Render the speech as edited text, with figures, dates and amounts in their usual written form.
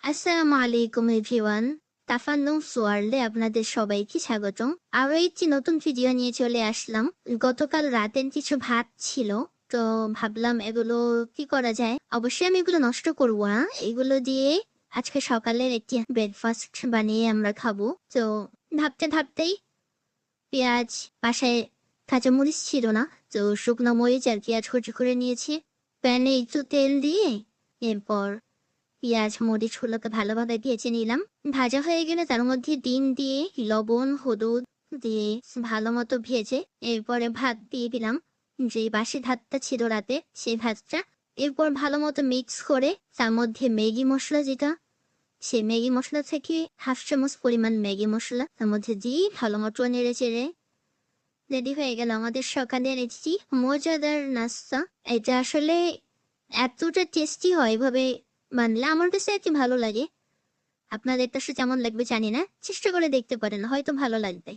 আসসালামু আলাইকুম এভরিওয়ান। তাফান্নুম ওয়ার্ল্ডে আপনাদের সবাইকে স্বাগতম। আরো একটি নতুন ভিডিও নিয়ে চলে আসলাম। গতকাল রাতের কিছু ভাত ছিল, তো ভাবলাম এগুলো কি করা যায়। অবশ্যই আমি এগুলো নষ্ট করবো না, এগুলো দিয়ে আজকে সকালের একটি ব্রেকফাস্ট বানিয়ে আমরা খাবো। তো ভাবতে ভাবতেই পেঁয়াজ, বাসায় কাঁচামরিচ ছিল না, তো শুকনো মরিচ আর পেঁয়াজ কুচি করে নিয়েছি। প্যানে একটু তেল দিয়ে এরপর পেঁয়াজ মরিচগুলোকে ভালোভাবে ভেজে নিলাম। ভাজা হয়ে গেলে তার মধ্যে ডিম দিয়ে লবণ হলুদ দিয়ে ভালো মতো ভেজে এরপরে ভাত দিয়ে দিলাম, যে বাসি ভাতটা ছিল রাতে সেই ভাতটা। এরপর ভালো মতো মিক্স করে তার মধ্যে ম্যাগি মশলা, যেটা সেই ম্যাগি মশলা থেকে 1/2 চামচ পরিমাণ ম্যাগি মশলা তার মধ্যে দিয়ে ভালো মতো নেড়ে চেড়ে রেডি হয়ে গেল আমাদের সকালের একটি মজাদার নাস্তা। এটা আসলে এতটা টেস্টি হয় এভাবে বানলে, আমার কাছে আর কি ভালো লাগে। আপনাদের কাছে কেমন লাগবে জানি না, চেষ্টা করে দেখতে পারেন, হয়তো ভালো লাগবে।